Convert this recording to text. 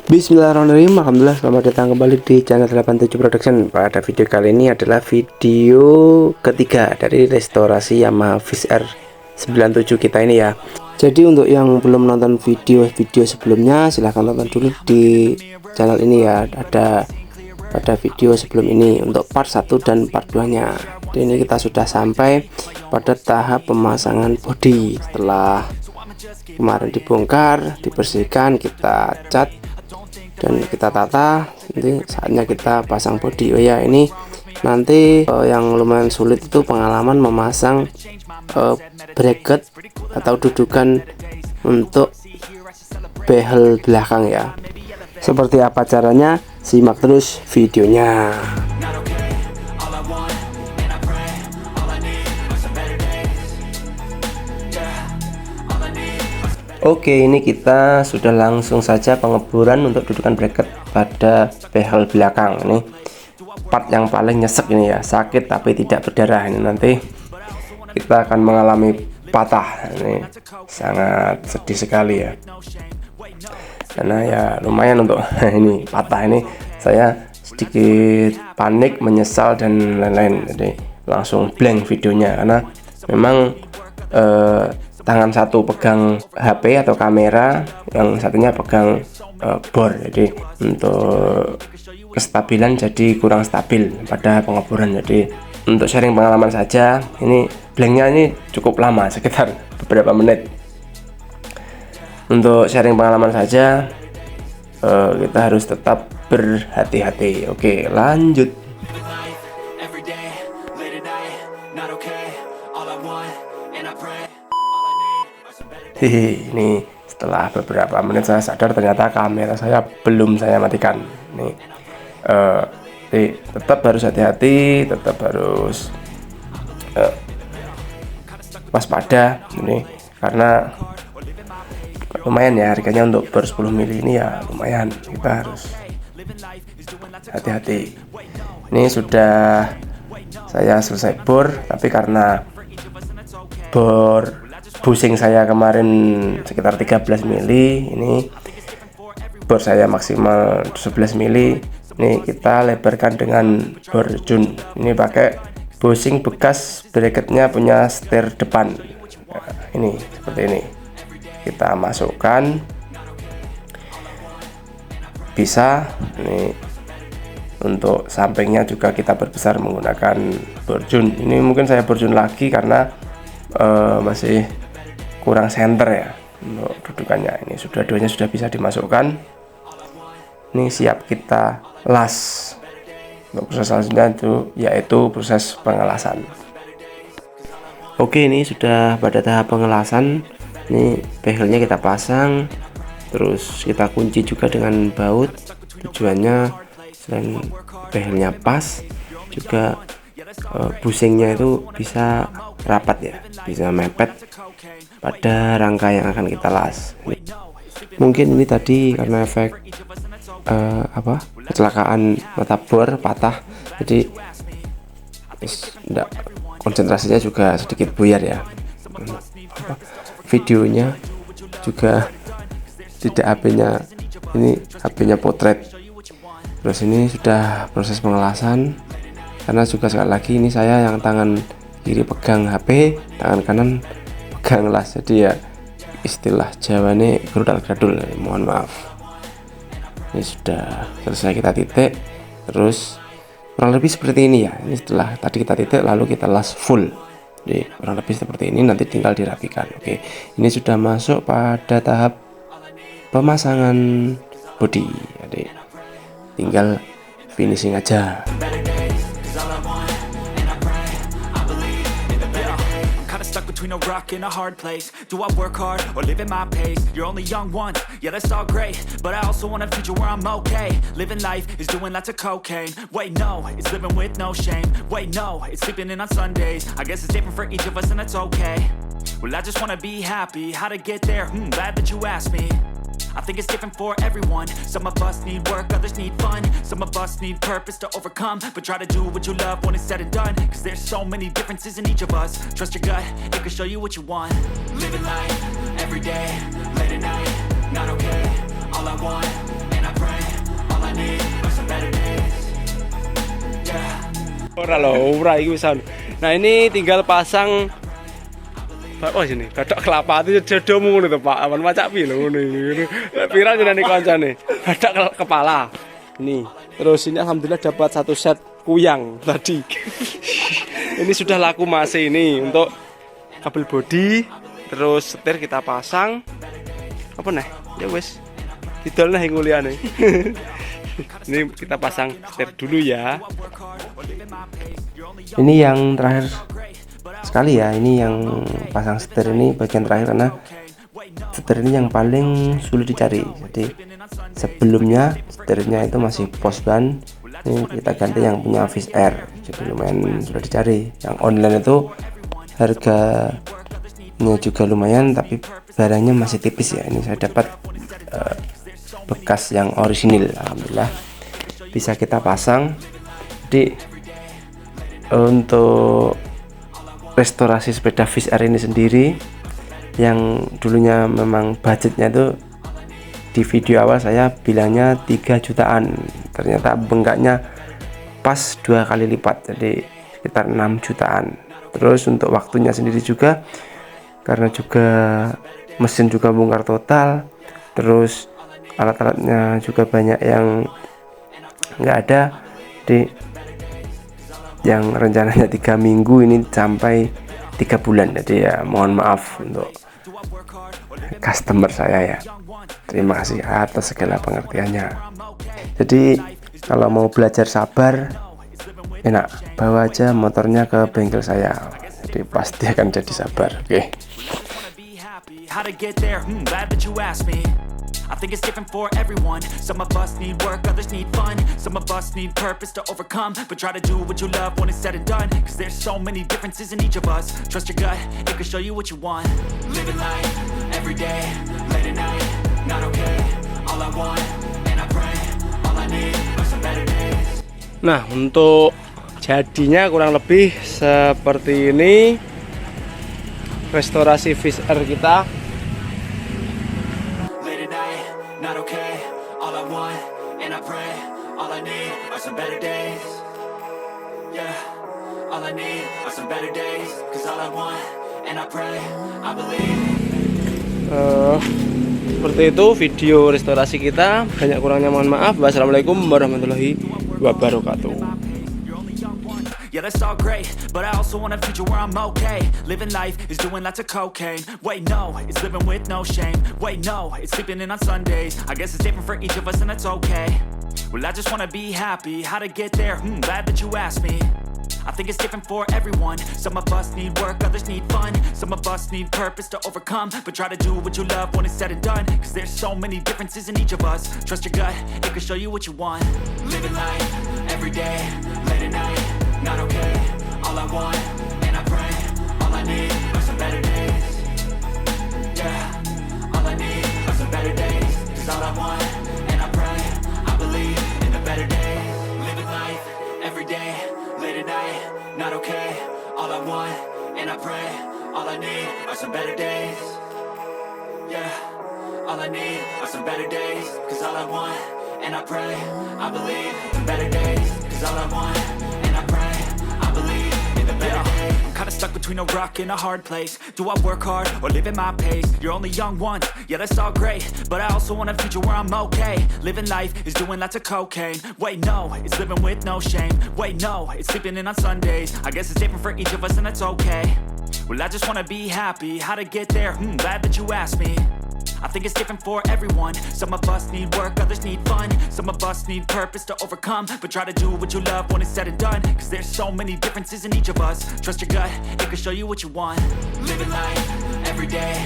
Bismillahirrahmanirrahim. Alhamdulillah, selamat datang kembali di channel 87 Production. Pada video kali ini adalah video ketiga dari restorasi Yamaha Viz R 97 kita ini ya. Jadi untuk yang belum nonton video sebelumnya, silahkan tonton dulu di channel ini ya. Ada video sebelum ini untuk part 1 dan part 2 nya. Jadi ini kita sudah sampai pada tahap pemasangan bodi. Setelah kemarin dibongkar, dibersihkan, kita cat dan kita tata, nanti saatnya kita pasang bodi. Oh ya, ini nanti yang lumayan sulit itu pengalaman memasang bracket atau dudukan untuk behel belakang ya. Seperti apa caranya? Simak terus videonya. Oke, ini kita sudah langsung saja pengeboran untuk dudukan bracket pada behel belakang. Ini part yang paling nyesek ini ya, sakit tapi tidak berdarah. Ini nanti kita akan mengalami patah. Ini sangat sedih sekali ya, karena ya lumayan untuk ini patah. Ini saya sedikit panik, menyesal dan lain-lain. Jadi langsung blank videonya karena memang tangan satu pegang HP atau kamera, yang satunya pegang bor. Jadi untuk kestabilan jadi kurang stabil pada pengeboran. Jadi untuk sharing pengalaman saja, ini blanknya ini cukup lama, sekitar beberapa menit. Untuk sharing pengalaman saja, kita harus tetap berhati-hati. Oke, lanjut. Ini setelah beberapa menit saya sadar ternyata kamera saya belum saya matikan. Nih, tetap harus hati-hati, tetap harus waspada ini, karena lumayan ya harganya untuk ber 10 mili ini ya lumayan, kita harus hati-hati. Ini sudah saya selesai bor, tapi karena bor bushing saya kemarin sekitar 13 mili, ini bor saya maksimal 11 mili. Ini kita lebarkan dengan bor Jun. Ini pakai bushing bekas bracketnya punya setir depan. Nah, ini seperti ini. Kita masukkan, bisa. Ini untuk sampingnya juga kita perbesar menggunakan bor Jun. Ini mungkin saya bor Jun lagi karena masih kurang center ya untuk dudukannya. Ini sudah duanya sudah bisa dimasukkan. Ini siap kita las. Untuk proses selanjutnya itu yaitu proses pengelasan. Oke, ini sudah pada tahap pengelasan. Ini behelnya kita pasang, terus kita kunci juga dengan baut. Tujuannya selain behelnya pas, juga bushingnya itu bisa rapat ya, bisa mepet pada rangka yang akan kita las. Mungkin ini tadi karena efek kecelakaan mata bor patah, jadi konsentrasinya juga sedikit buyar ya. Videonya juga tidak HP-nya potret. Terus ini sudah proses pengelasan, karena juga sekali lagi ini saya yang tangan kiri pegang HP, tangan kanan pegang las, jadi ya istilah Jawa ini gerudal-gradul, mohon maaf. Ini sudah selesai kita titik, terus kurang lebih seperti ini ya. Ini setelah tadi kita titik lalu kita las full, jadi kurang lebih seperti ini, nanti tinggal dirapikan. Oke, ini sudah masuk pada tahap pemasangan bodi, jadi tinggal finishing aja. Between a rock and a hard place. Do I work hard or live at my pace? You're only young once, yeah, that's all great, but I also want a future where I'm okay. Living life is doing lots of cocaine. Wait, no, it's living with no shame. Wait, no, it's sleeping in on Sundays. I guess it's different for each of us and that's okay. Well, I just wanna be happy. How to get there? Glad that you asked me. I think it's different for everyone. Some of us need work, others need fun. Some of us need purpose to overcome. But try to do what you love when it's said and done. Cause there's so many differences in each of us. Trust your gut, it can show you what you want. Living life, every day, late at night, not okay. All I want, and I pray Ora lho, ora iki wisan. Nah, ini tinggal pasang sini, badak kelapa itu jodohmu ngono to, Pak. Aman macak piye lho ngono iki. Pira jenenge kancane? Badak kepala. Ini. Terus ini alhamdulillah dapat satu set kuyang tadi. Ini sudah laku masih ini untuk kabel bodi, terus setir kita pasang. Apa nih? Ya wes. Didol nah nguliane. Ini kita pasang setir dulu ya. Ini yang terakhir sekali ya, ini yang pasang setir ini bagian terakhir karena setir ini yang paling sulit dicari. Jadi sebelumnya setirnya itu masih post ban, ini kita ganti yang punya Fish Air, jadi lumayan sudah dicari. Yang online itu harganya juga lumayan, tapi barangnya masih tipis ya. Ini saya dapat bekas yang orisinil, alhamdulillah bisa kita pasang. Jadi untuk restorasi sepeda Fish Air ini sendiri, yang dulunya memang budgetnya itu di video awal saya bilangnya 3 jutaan, ternyata bengkaknya pas 2 kali lipat, jadi sekitar 6 jutaan. Terus untuk waktunya sendiri juga, karena juga mesin juga bongkar total, terus alat-alatnya juga banyak yang nggak ada, jadi yang rencananya 3 minggu ini sampai 3 bulan. Jadi ya mohon maaf untuk customer saya ya, terima kasih atas segala pengertiannya. Jadi kalau mau belajar sabar, enak, bawa aja motornya ke bengkel saya, jadi pasti akan jadi sabar. Oke. I think it's different for everyone. Some of us need work, others need fun. Some of us need purpose to overcome. But try to do what you love when it's said and done. Cause there's so many differences in each of us. Trust your gut, it can show you what you want. Living life, every day, late at night, not okay. All I want, and I pray, all I need are some better days. Nah, untuk jadinya kurang lebih seperti ini restorasi Fish Air kita. Not okay, all I want, and I pray, all I need are some better days. Yeah, all I need are some better days. Cause all I want, and I pray, I believe. Seperti itu video restorasi kita. Banyak kurangnya mohon maaf. Wassalamualaikum warahmatullahi wabarakatuh. Yeah, that's all great, but I also want a future where I'm okay. Living life is doing lots of cocaine. Wait, no, it's living with no shame. Wait, no, it's sleeping in on Sundays. I guess it's different for each of us and that's okay. Well, I just wanna be happy. How to get there? Glad that you asked me. I think it's different for everyone. Some of us need work, others need fun. Some of us need purpose to overcome. But try to do what you love when it's said and done. Cause there's so many differences in each of us. Trust your gut, it can show you what you want. Living life, every day, late at night, not okay. All I want, and I pray, all I need are some better days. Yeah, all I need are some better days. Cause all I want, and I pray, I believe in the better days. Living life, every day, late at night, not okay. All I want, and I pray, all I need are some better days. Yeah, all I need are some better days. Cause all I want, and I pray, I believe in better days. Cause all I want, and I pray, I believe in the better days. I'm kinda stuck between a rock and a hard place. Do I work hard or live at my pace? You're only young once, yeah that's all great, but I also want a future where I'm okay. Living life is doing lots of cocaine. Wait no, it's living with no shame. Wait no, it's sleeping in on Sundays. I guess it's different for each of us and that's okay. Well I just wanna be happy. How to get there? Glad that you asked me. I think it's different for everyone. Some of us need work, others need fun. Some of us need purpose to overcome. But try to do what you love when it's said and done. Cause there's so many differences in each of us. Trust your gut, it can show you what you want. Living life, every day,